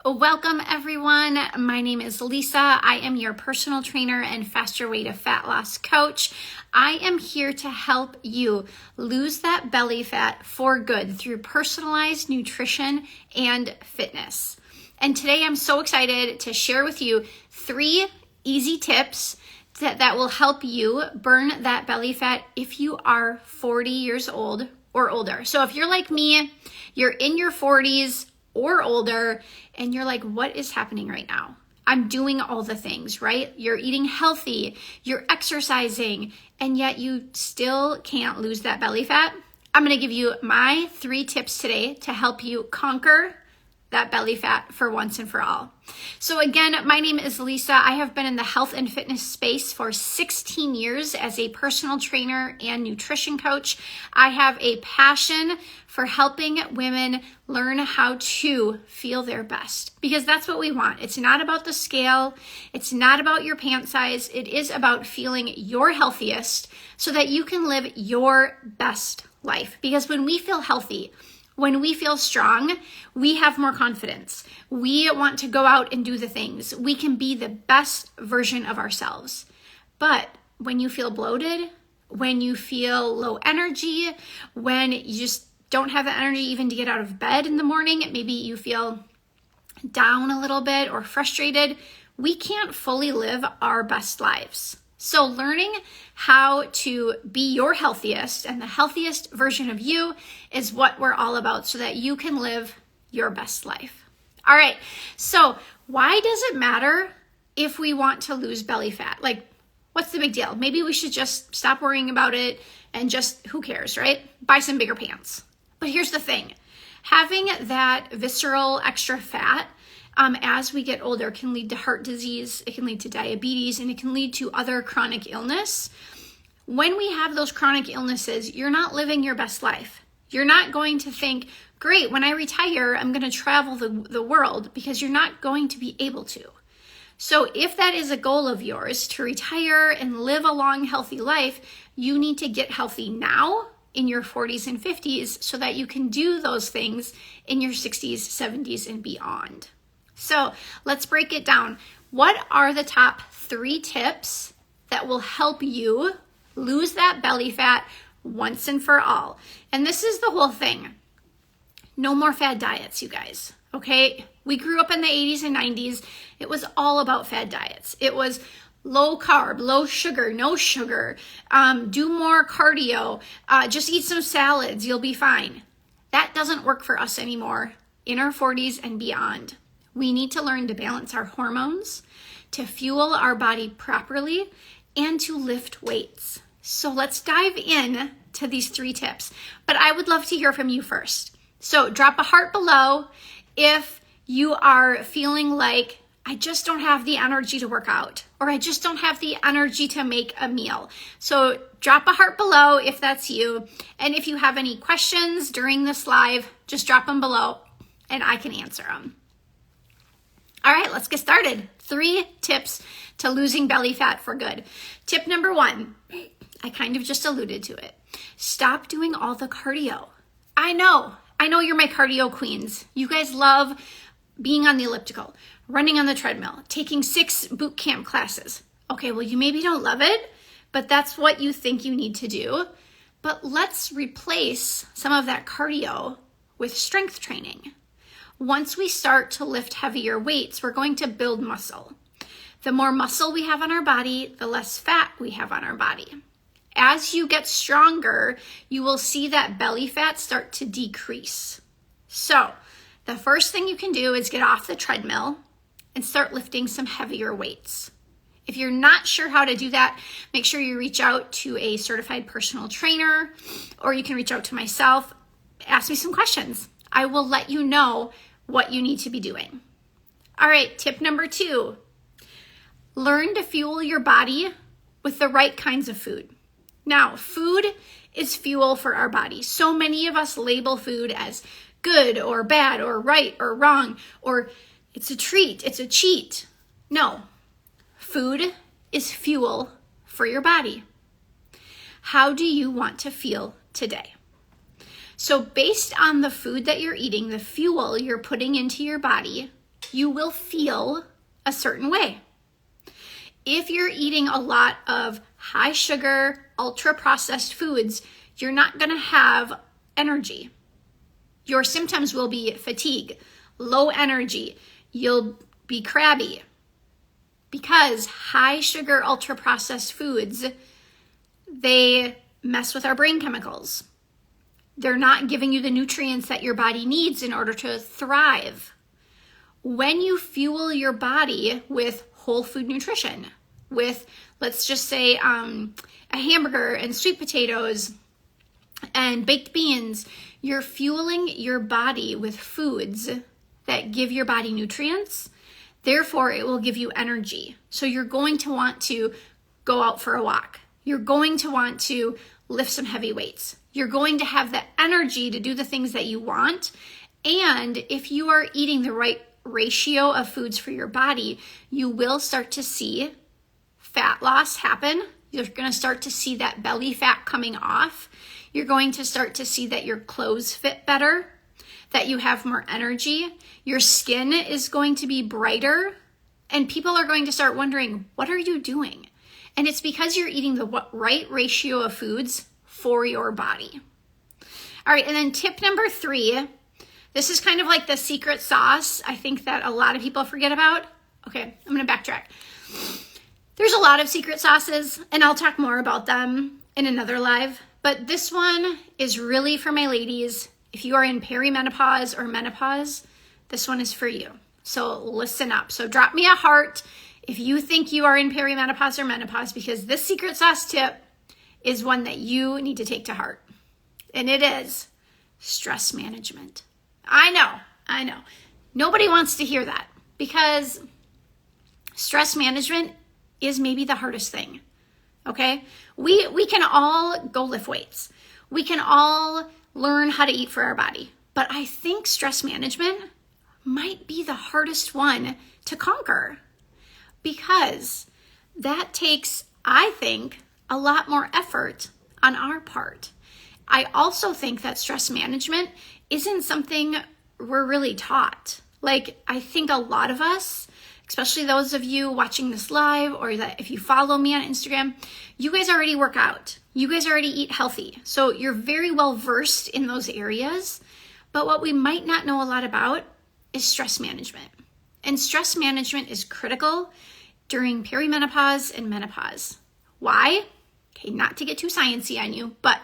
Welcome everyone. My name is Lisa. I am your personal trainer and faster way to fat loss coach. I am here to help you lose that belly fat for good through personalized nutrition and fitness. And today I'm so excited to share with you 3 easy tips that will help you burn that belly fat if you are 40 years old or older. So if you're like me, you're in your 40s or older, and you're like, what is happening right now? I'm doing all the things, right? You're eating healthy, you're exercising, and yet you still can't lose that belly fat. I'm gonna give you my 3 tips today to help you conquer that belly fat for once and for all. So again, my name is Lisa. I have been in the health and fitness space for 16 years as a personal trainer and nutrition coach. I have a passion for helping women learn how to feel their best, because that's what we want. It's not about the scale. It's not about your pant size. It is about feeling your healthiest so that you can live your best life. Because when we feel healthy, when we feel strong, we have more confidence. We want to go out and do the things. We can be the best version of ourselves. But when you feel bloated, when you feel low energy, when you just don't have the energy even to get out of bed in the morning, maybe you feel down a little bit or frustrated, we can't fully live our best lives. So learning how to be your healthiest and the healthiest version of you is what we're all about so that you can live your best life. All right, so why does it matter if we want to lose belly fat? Like, what's the big deal? Maybe we should just stop worrying about it and just, who cares, right? Buy some bigger pants. But here's the thing, having that visceral extra fat as we get older can lead to heart disease, it can lead to diabetes, and it can lead to other chronic illness. When we have those chronic illnesses, you're not living your best life. You're not going to think, great, when I retire, I'm going to travel the world, because you're not going to be able to. So if that is a goal of yours, to retire and live a long, healthy life, you need to get healthy now in your 40s and 50s so that you can do those things in your 60s, 70s, and beyond. So let's break it down. What are the top 3 tips that will help you lose that belly fat once and for all? And this is the whole thing. No more fad diets, you guys, okay? We grew up in the 80s and 90s. It was all about fad diets. It was low carb, low sugar, no sugar, do more cardio, just eat some salads, you'll be fine. That doesn't work for us anymore in our 40s and beyond. We need to learn to balance our hormones, to fuel our body properly, and to lift weights. So let's dive in to these 3 tips. But I would love to hear from you first. So drop a heart below if you are feeling like, I just don't have the energy to work out, or I just don't have the energy to make a meal. So drop a heart below if that's you. And if you have any questions during this live, just drop them below and I can answer them. All right, let's get started. 3 tips to losing belly fat for good. Tip number 1, I kind of just alluded to it. Stop doing all the cardio. I know you're my cardio queens. You guys love being on the elliptical, running on the treadmill, taking 6 boot camp classes. Okay, well, you maybe don't love it, but that's what you think you need to do. But let's replace some of that cardio with strength training. Once we start to lift heavier weights, we're going to build muscle. The more muscle we have on our body, the less fat we have on our body. As you get stronger, you will see that belly fat start to decrease. So the first thing you can do is get off the treadmill and start lifting some heavier weights. If you're not sure how to do that, make sure you reach out to a certified personal trainer, or you can reach out to myself. Ask me some questions. I will let you know what you need to be doing. All right, tip number 2, learn to fuel your body with the right kinds of food. Now, food is fuel for our body. So many of us label food as good or bad or right or wrong, or it's a treat, it's a cheat. No, food is fuel for your body. How do you want to feel today? So based on the food that you're eating, the fuel you're putting into your body, you will feel a certain way. If you're eating a lot of high sugar, ultra processed foods, you're not going to have energy. Your symptoms will be fatigue, low energy. You'll be crabby because high sugar, ultra processed foods, they mess with our brain chemicals. They're not giving you the nutrients that your body needs in order to thrive. When you fuel your body with whole food nutrition, with, let's just say, a hamburger and sweet potatoes and baked beans, you're fueling your body with foods that give your body nutrients. Therefore, it will give you energy. So you're going to want to go out for a walk. You're going to want to lift some heavy weights. You're going to have the energy to do the things that you want. And if you are eating the right ratio of foods for your body, you will start to see fat loss happen. You're going to start to see that belly fat coming off. You're going to start to see that your clothes fit better, that you have more energy. Your skin is going to be brighter, and people are going to start wondering, what are you doing? And it's because you're eating the right ratio of foods for your body. All right, and then tip number 3, this is kind of like the secret sauce I think that a lot of people forget about. Okay, I'm going to backtrack. There's a lot of secret sauces, and I'll talk more about them in another live, but this one is really for my ladies. If you are in perimenopause or menopause, this one is for you. So listen up. So drop me a heart if you think you are in perimenopause or menopause, because this secret sauce tip is one that you need to take to heart. And it is stress management. I know. Nobody wants to hear that, because stress management is maybe the hardest thing. Okay? We can all go lift weights. We can all learn how to eat for our body. But I think stress management might be the hardest one to conquer, because that takes, I think, a lot more effort on our part. I also think that stress management isn't something we're really taught. Like, I think a lot of us, especially those of you watching this live, or that if you follow me on Instagram, you guys already work out. You guys already eat healthy. So you're very well versed in those areas. But what we might not know a lot about is stress management. And stress management is critical during perimenopause and menopause. Why? Okay, not to get too sciencey on you, but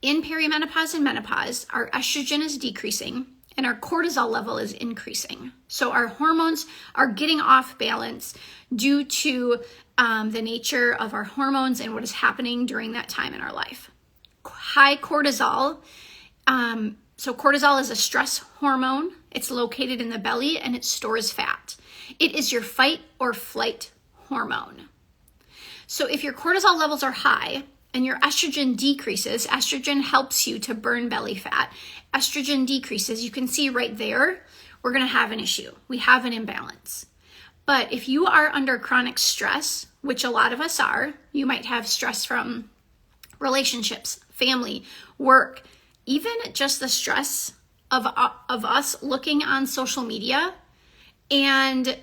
in perimenopause and menopause, our estrogen is decreasing and our cortisol level is increasing. So our hormones are getting off balance due to the nature of our hormones and what is happening during that time in our life. High cortisol. So cortisol is a stress hormone. It's located in the belly and it stores fat. It is your fight or flight hormone. So if your cortisol levels are high and your estrogen decreases, estrogen helps you to burn belly fat. Estrogen decreases, you can see right there, we're going to have an issue. We have an imbalance. But if you are under chronic stress, which a lot of us are, you might have stress from relationships, family, work, even just the stress of us looking on social media and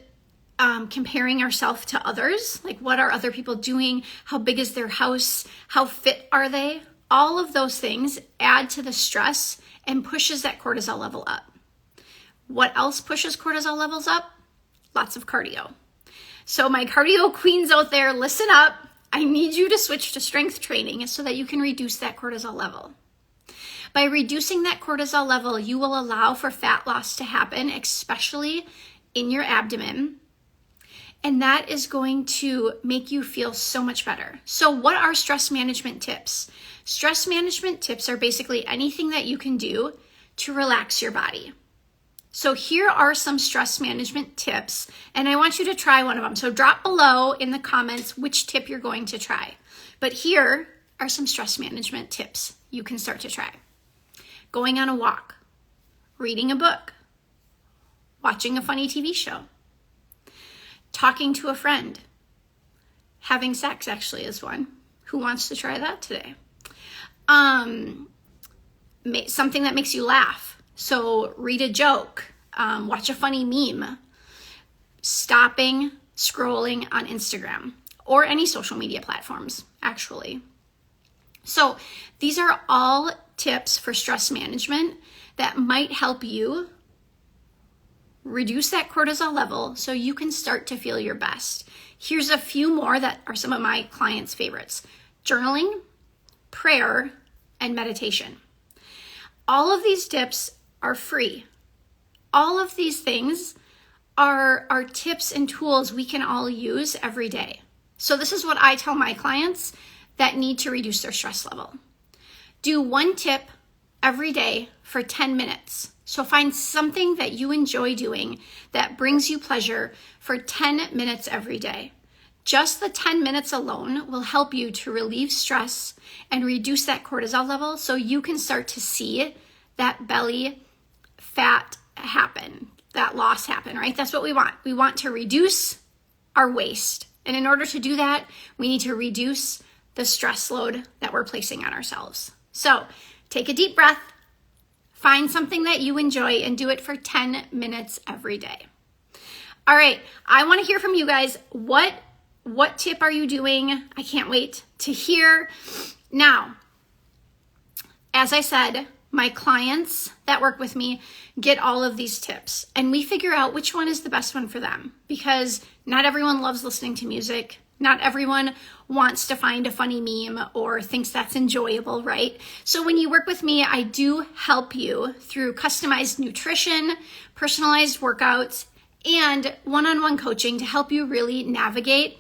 comparing ourselves to others, like what are other people doing? How big is their house? How fit are they? All of those things add to the stress and pushes that cortisol level up. What else pushes cortisol levels up? Lots of cardio. So my cardio queens out there, listen up. I need you to switch to strength training so that you can reduce that cortisol level. By reducing that cortisol level, you will allow for fat loss to happen, especially in your abdomen. And that is going to make you feel so much better. So what are stress management tips? Stress management tips are basically anything that you can do to relax your body. So here are some stress management tips, and I want you to try one of them. So drop below in the comments which tip you're going to try. But here are some stress management tips you can start to try. Going on a walk, reading a book, watching a funny TV show, talking to a friend, having sex actually is one. Who wants to try that today? Something that makes you laugh. So read a joke, watch a funny meme, stopping scrolling on Instagram or any social media platforms, actually. So these are all tips for stress management that might help you reduce that cortisol level so you can start to feel your best. Here's a few more that are some of my clients' favorites: journaling, prayer, and meditation. All of these tips are free. All of these things are tips and tools we can all use every day. So this is what I tell my clients that need to reduce their stress level. Do one tip every day for 10 minutes. So find something that you enjoy doing that brings you pleasure for 10 minutes every day. Just the 10 minutes alone will help you to relieve stress and reduce that cortisol level so you can start to see that belly fat happen, that loss happen, right? That's what we want. We want to reduce our waist. And in order to do that, we need to reduce the stress load that we're placing on ourselves. So take a deep breath, find something that you enjoy, and do it for 10 minutes every day. All right, I want to hear from you guys. What tip are you doing? I can't wait to hear. Now, as I said, my clients that work with me get all of these tips, and we figure out which one is the best one for them, because not everyone loves listening to music. Not everyone wants to find a funny meme or thinks that's enjoyable, right? So when you work with me, I do help you through customized nutrition, personalized workouts, and one-on-one coaching to help you really navigate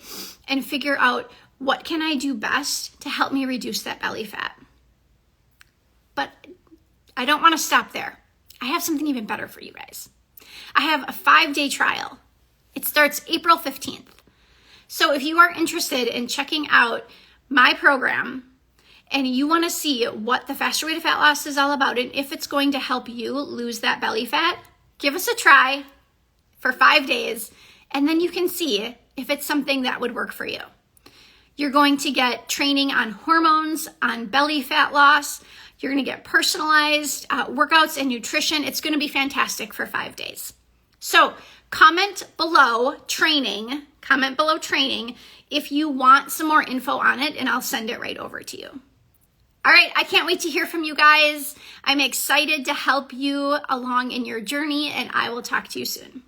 and figure out what can I do best to help me reduce that belly fat. But I don't want to stop there. I have something even better for you guys. I have a 5-day trial. It starts April 15th. So if you are interested in checking out my program and you want to see what the Faster Way to Fat Loss is all about and if it's going to help you lose that belly fat, give us a try for 5 days, and then you can see if it's something that would work for you. You're going to get training on hormones, on belly fat loss. You're going to get personalized workouts and nutrition. It's going to be fantastic for 5 days. So comment below training if you want some more info on it, and I'll send it right over to you. All right, I can't wait to hear from you guys. I'm excited to help you along in your journey, and I will talk to you soon.